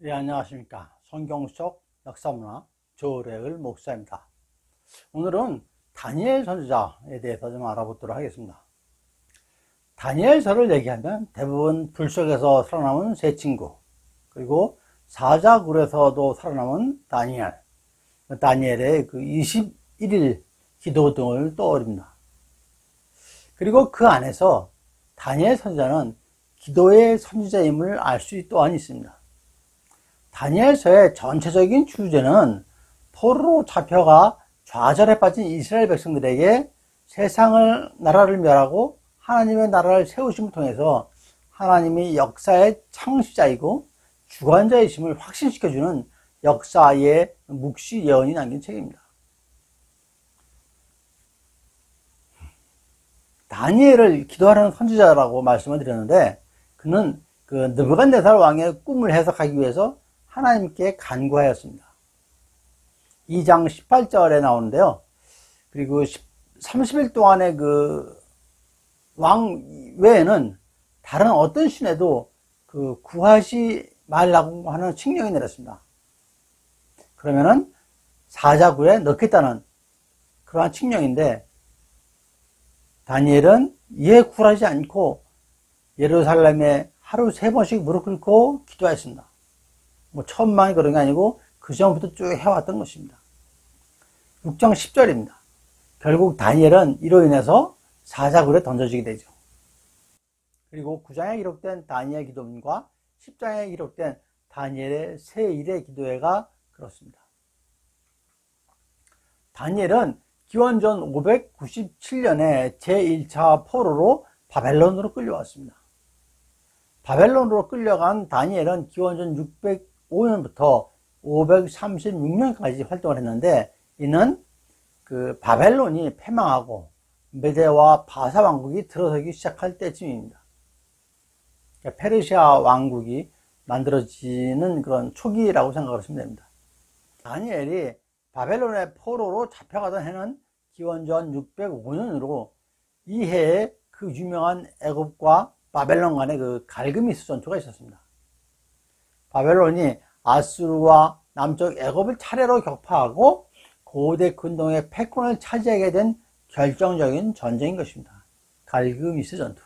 네, 안녕하십니까. 성경 속 역사문화 조래을 목사입니다. 오늘은 다니엘 선지자에 대해서 좀 알아보도록 하겠습니다. 다니엘서를 얘기하면 대부분 불 속에서 살아남은 세 친구, 그리고 사자굴에서도 살아남은 다니엘, 다니엘의 그 21일 기도 등을 떠올립니다. 그리고 그 안에서 다니엘 선지자는 기도의 선지자임을 알 수 또한 있습니다. 다니엘서의 전체적인 주제는 포로로 잡혀가 좌절에 빠진 이스라엘 백성들에게 세상을, 나라를 멸하고 하나님의 나라를 세우심을 통해서 하나님이 역사의 창시자이고 주관자이심을 확신시켜주는 역사의 묵시 예언이 남긴 책입니다. 다니엘을 기도하는 선지자라고 말씀을 드렸는데, 그는 그 느부갓네살 왕의 꿈을 해석하기 위해서 하나님께 간구하였습니다. 2장 18절에 나오는데요. 그리고 30일 동안의 그 왕 외에는 다른 어떤 신에도 그 구하지 말라고 하는 칙령이 내렸습니다. 그러면은 사자굴에 넣겠다는 그러한 칙령인데, 다니엘은 이에 굴하지 않고 예루살렘에 하루 3번씩 무릎 꿇고 기도했습니다. 뭐 처음만 그런 게 아니고 그 전부터 쭉 해왔던 것입니다. 6장 10절입니다. 결국 다니엘은 이로 인해서 사자굴에 던져지게 되죠. 그리고 9장에 기록된 다니엘 기도문과 10장에 기록된 다니엘의 세 일의 기도회가 그렇습니다. 다니엘은 기원전 597년에 제1차 포로로 바벨론으로 끌려왔습니다. 바벨론으로 끌려간 다니엘은 기원전 605년부터 536년까지 활동을 했는데, 이는 그 바벨론이 패망하고 메데와 바사 왕국이 들어서기 시작할 때쯤입니다. 그러니까 페르시아 왕국이 만들어지는 그런 초기라고 생각하시면 됩니다. 다니엘이 바벨론의 포로로 잡혀가던 해는 기원전 605년으로 이 해에 그 유명한 애굽과 바벨론 간의 그 갈그미스 전투가 있었습니다. 바벨론이 아수르와 남쪽 애굽을 차례로 격파하고 고대 근동의 패권을 차지하게 된 결정적인 전쟁인 것입니다. 갈그미스 전투.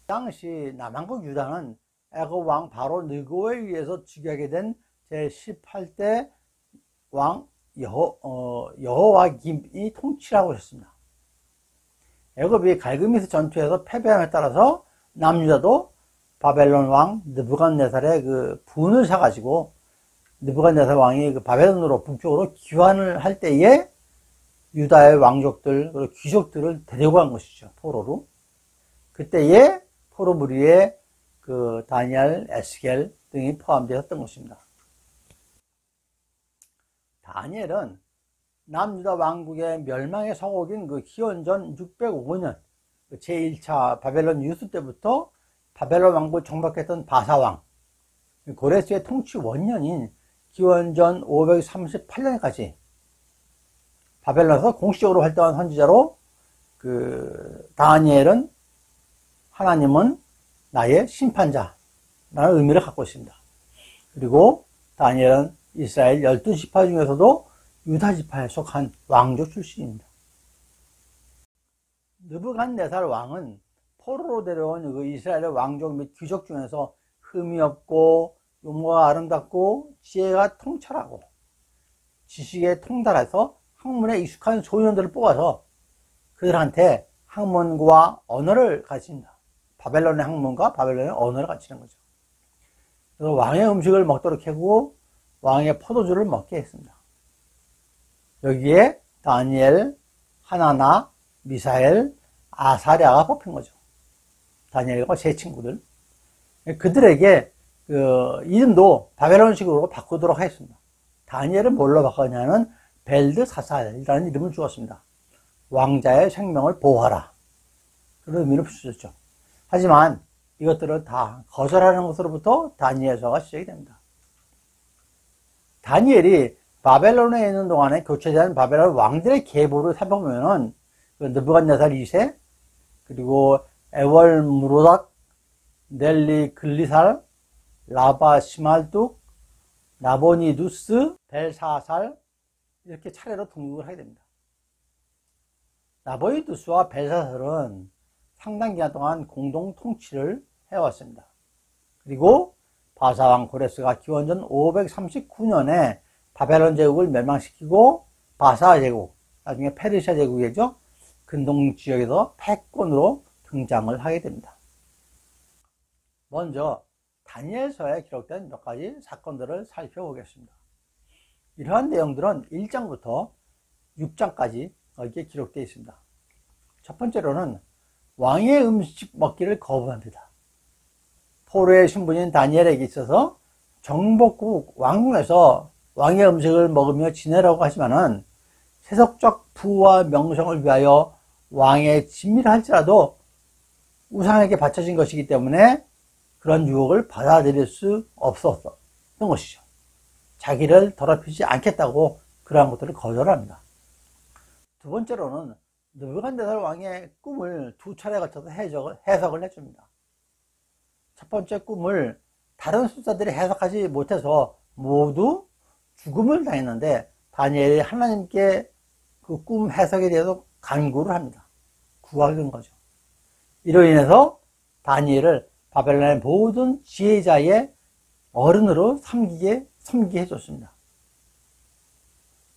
당시 남한국 유다는 애굽 왕 바로 느고에 의해서 즉위하게 된 제18대 왕 여호와김이 통치하고 있었습니다. 애굽이 갈그미스 전투에서 패배함에 따라서 남유다도 바벨론 왕 느부갓네살의 그 분을 사가지고 느부갓네살 왕이 그 바벨론으로 북쪽으로 귀환을 할 때에 유다의 왕족들 그리고 귀족들을 데리고 간 것이죠. 포로로. 그때에 포로 무리에 그 다니엘, 에스겔 등이 포함되었던 것입니다. 다니엘은 남유다 왕국의 멸망의 서곡인 그 기원전 605년 제1차 바벨론 유수 때부터 바벨론 왕국을 정박했던 바사왕 고레스의 통치 원년인 기원전 538년까지 바벨론에서 공식적으로 활동한 선지자로 그 다니엘은 하나님은 나의 심판자라는 의미를 갖고 있습니다. 그리고 다니엘은 이스라엘 12지파 중에서도 유다 지파에 속한 왕족 출신입니다. 느부갓네살 왕은 포로로 데려온 그 이스라엘의 왕족 및 귀족 중에서 흠이 없고 용모가 아름답고 지혜가 통찰하고 지식에 통달해서 학문에 익숙한 소년들을 뽑아서 그들한테 학문과 언어를 가르칩니다. 바벨론의 학문과 바벨론의 언어를 가르치는 거죠. 그래서 왕의 음식을 먹도록 하고 왕의 포도주를 먹게 했습니다. 여기에 다니엘, 하나나, 미사엘, 아사랴가 뽑힌 거죠. 다니엘과 세 친구들. 그들에게 그 이름도 바벨론식으로 바꾸도록 하였습니다. 다니엘은 뭘로 바꿨냐면 벨드사살이라는 이름을 주었습니다. 왕자의 생명을 보호하라. 그런 의미를 붙였죠. 하지만 이것들을 다 거절하는 것으로부터 다니엘서가 시작이 됩니다. 다니엘이 바벨론에 있는 동안에 교체된 바벨론 왕들의 계보를 살펴보면은 그 느부갓네살 2세, 그리고 에월무로닥, 넬리 글리살, 라바 시말뚝, 나보니두스, 벨사살 이렇게 차례로 등극을 하게 됩니다. 나보니두스와 벨사살은 상당 기간 동안 공동 통치를 해왔습니다. 그리고 바사왕 고레스가 기원전 539년에 바벨론 제국을 멸망시키고 바사 제국, 나중에 페르시아 제국이죠. 근동 지역에서 패권으로 등장을 하게 됩니다. 먼저 다니엘서에 기록된 몇 가지 사건들을 살펴보겠습니다. 이러한 내용들은 1장부터 6장까지 여기에 기록되어 있습니다. 첫 번째로는 왕의 음식 먹기를 거부합니다. 포로의 신분인 다니엘에게 있어서 정복국 왕궁에서 왕의 음식을 먹으며 지내라고 하지만은 세속적 부와 명성을 위하여 왕의 진미를 할지라도 우상에게 바쳐진 것이기 때문에 그런 유혹을 받아들일 수 없었던 것이죠. 자기를 더럽히지 않겠다고 그러한 것들을 거절합니다. 두 번째로는 느부갓네살 왕의 꿈을 두 차례에 걸쳐서 해석을 해줍니다. 첫 번째 꿈을 다른 술사들이 해석하지 못해서 모두 죽음을 당했는데 다니엘이 하나님께 그 꿈 해석에 대해서 간구를 합니다. 구하는 거죠. 이로 인해서 다니엘을 바벨론의 모든 지혜자의 어른으로 섬기게 해줬습니다.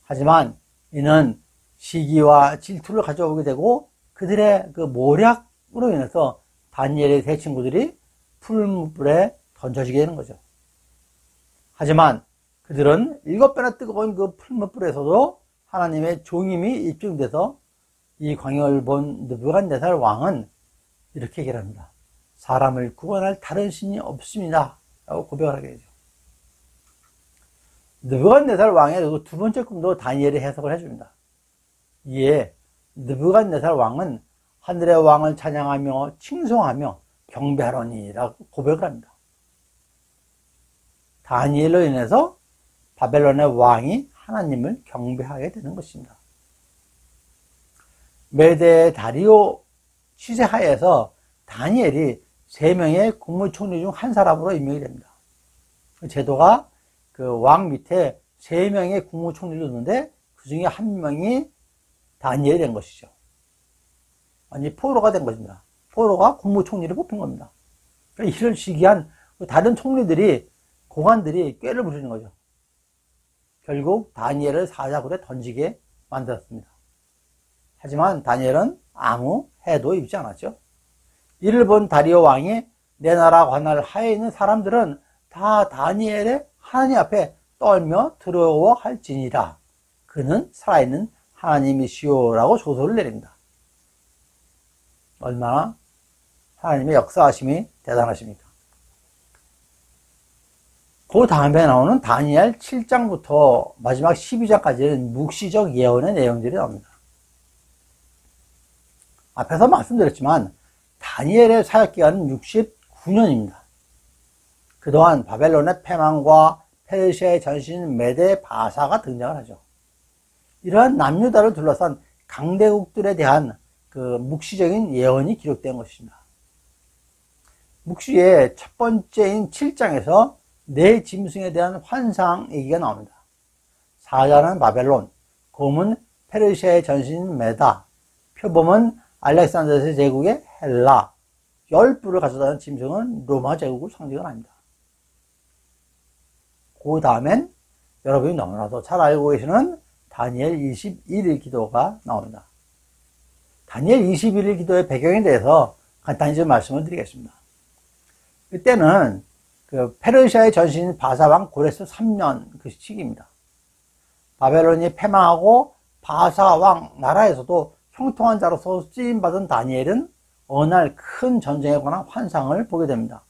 하지만 이는 시기와 질투를 가져오게 되고 그들의 그 모략으로 인해서 다니엘의 세 친구들이 풀무불에 던져지게 되는 거죠. 하지만 그들은 7배나 뜨거운 그 풀무불에서도 하나님의 종임이 입증돼서 이 광경을 본 느부갓네살 왕은 이렇게 얘기를 합니다. 사람을 구원할 다른 신이 없습니다 라고 고백을 하게 되죠. 느부갓네살 왕의 두 번째 꿈도 다니엘이 해석을 해줍니다. 이에 느부갓네살 왕은 하늘의 왕을 찬양하며 칭송하며 경배하노니 라고 고백을 합니다. 다니엘로 인해서 바벨론의 왕이 하나님을 경배하게 되는 것입니다. 메대 다리오 시세하에서 다니엘이 3명의 국무총리 중 한 사람으로 임명이 됩니다. 그 제도가 그 왕 밑에 3명의 국무총리를 두는데 그 중에 한 명이 다니엘이 된 것이죠. 아니 포로가 된 것입니다. 포로가 국무총리를 뽑힌 겁니다. 그러니까 이를 시기한 다른 총리들이 고관들이 꾀를 부리는 거죠. 결국 다니엘을 사자굴에 던지게 만들었습니다. 하지만 다니엘은 아무 해도 입지 않았죠. 이를 본 다리오 왕이 내 나라 관할 하에 있는 사람들은 다 다니엘의 하나님 앞에 떨며 두려워할지니라. 그는 살아있는 하나님이시오라고 조소를 내립니다. 얼마나 하나님의 역사하심이 대단하십니까? 그 다음에 나오는 다니엘 7장부터 마지막 12장까지는 묵시적 예언의 내용들이 나옵니다. 앞에서 말씀드렸지만 다니엘의 사역기간은 69년입니다. 그동안 바벨론의 패망과 페르시아의 전신 메대 바사가 등장을 하죠. 이러한 남유다를 둘러싼 강대국들에 대한 그 묵시적인 예언이 기록된 것입니다. 묵시의 첫 번째인 7장에서 네 짐승에 대한 환상 얘기가 나옵니다. 사자는 바벨론, 곰은 페르시아의 전신 메다, 표범은 알렉산더 제국의 헬라, 10뿔을 가져다는 짐승은 로마 제국을 상징을 합니다. 그 다음엔 여러분이 너무나도 잘 알고 계시는 다니엘 21일 기도가 나옵니다. 다니엘 21일 기도의 배경에 대해서 간단히 좀 말씀을 드리겠습니다. 그때는 그 페르시아의 전신인 바사왕 고레스 3년 그 시기입니다. 바벨론이 패망하고 바사왕 나라에서도 형통한 자로서 쓰임받은 다니엘은 어느 날 큰 전쟁에 관한 환상을 보게 됩니다.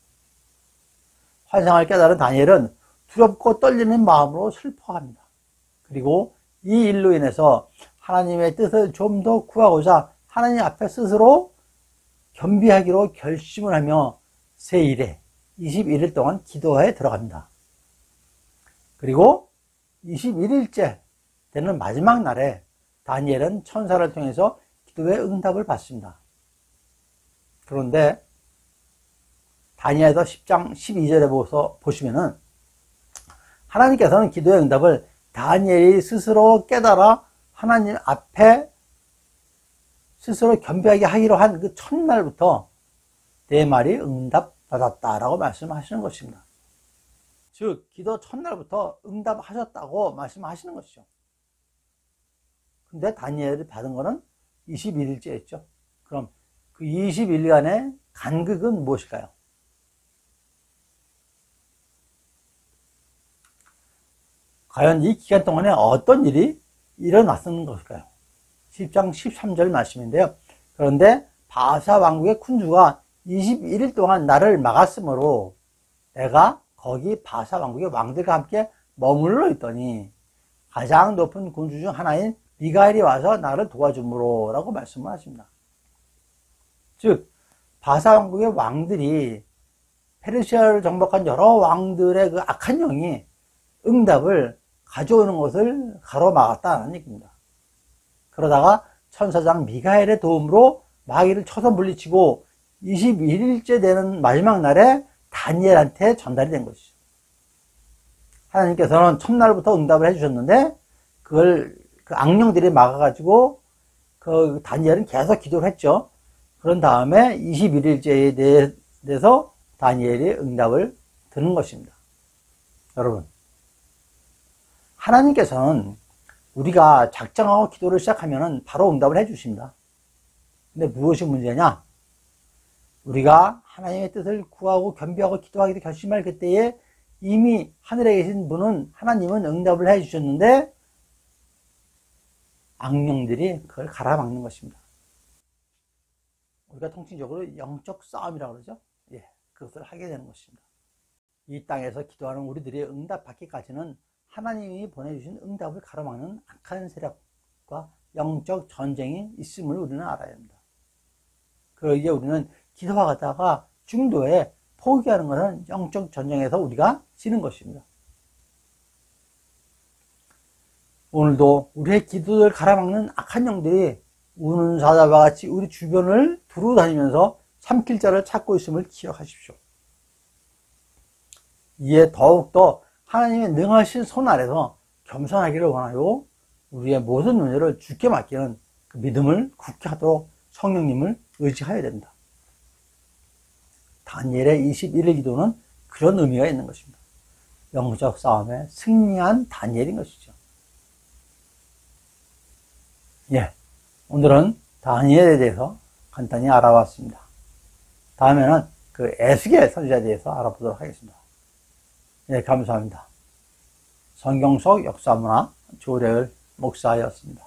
환상을 깨달은 다니엘은 두렵고 떨리는 마음으로 슬퍼합니다. 그리고 이 일로 인해서 하나님의 뜻을 좀 더 구하고자 하나님 앞에 스스로 겸비하기로 결심을 하며 새 일에 21일 동안 기도에 들어갑니다. 그리고 21일째 되는 마지막 날에 다니엘은 천사를 통해서 기도의 응답을 받습니다. 그런데 다니엘서 10장 12절에 보시면은 하나님께서는 기도의 응답을 다니엘이 스스로 깨달아 하나님 앞에 스스로 겸비하게 하기로 한 그 첫날부터 내 말이 응답받았다라고 말씀하시는 것입니다. 즉 기도 첫날부터 응답하셨다고 말씀하시는 것이죠. 근데 다니엘이 받은 거는 21일째였죠. 그럼 그 21일간의 간극은 무엇일까요? 과연 이 기간 동안에 어떤 일이 일어났었는 것일까요? 10장 13절 말씀인데요. 그런데 바사 왕국의 군주가 21일 동안 나를 막았으므로 내가 거기 바사 왕국의 왕들과 함께 머물러 있더니 가장 높은 군주 중 하나인 미가엘이 와서 나를 도와주므로 라고 말씀을 하십니다. 즉 바사 왕국의 왕들이 페르시아를 정복한 여러 왕들의 그 악한 영이 응답을 가져오는 것을 가로막았다는 얘기입니다. 그러다가 천사장 미가엘의 도움으로 마귀를 쳐서 물리치고 21일째 되는 마지막 날에 다니엘한테 전달이 된 것이죠. 하나님께서는 첫날부터 응답을 해주셨는데 그걸 그 악령들이 막아가지고 그 다니엘은 계속 기도를 했죠. 그런 다음에 21일째에 대해서 다니엘이 응답을 드는 것입니다. 여러분, 하나님께서는 우리가 작정하고 기도를 시작하면 바로 응답을 해주십니다. 근데 무엇이 문제냐? 우리가 하나님의 뜻을 구하고 겸비하고 기도하기로 결심할 그때에 이미 하늘에 계신 분은 하나님은 응답을 해주셨는데 악령들이 그걸 가로막는 것입니다. 우리가 통칭적으로 영적 싸움이라고 그러죠. 예, 그것을 하게 되는 것입니다. 이 땅에서 기도하는 우리들이 응답받기까지는 하나님이 보내주신 응답을 가로막는 악한 세력과 영적 전쟁이 있음을 우리는 알아야 합니다. 그러기에 우리는 기도하다가 중도에 포기하는 것은 영적 전쟁에서 우리가 지는 것입니다. 오늘도 우리의 기도를 가로막는 악한 영들이 우는 사자와 같이 우리 주변을 두루 다니면서 삼킬 자를 찾고 있음을 기억하십시오. 이에 더욱더 하나님의 능하신 손 아래서 겸손하기를 원하고 우리의 모든 문제를 주께 맡기는 그 믿음을 굳게 하도록 성령님을 의지해야 된다. 다니엘의 21일 기도는 그런 의미가 있는 것입니다. 영적 싸움에 승리한 다니엘인 것이죠. 예, 오늘은 다니엘에 대해서 간단히 알아봤습니다. 다음에는 그 에스겔 선지자에 대해서 알아보도록 하겠습니다. 예, 감사합니다. 성경 속 역사문화 조례을 목사였습니다.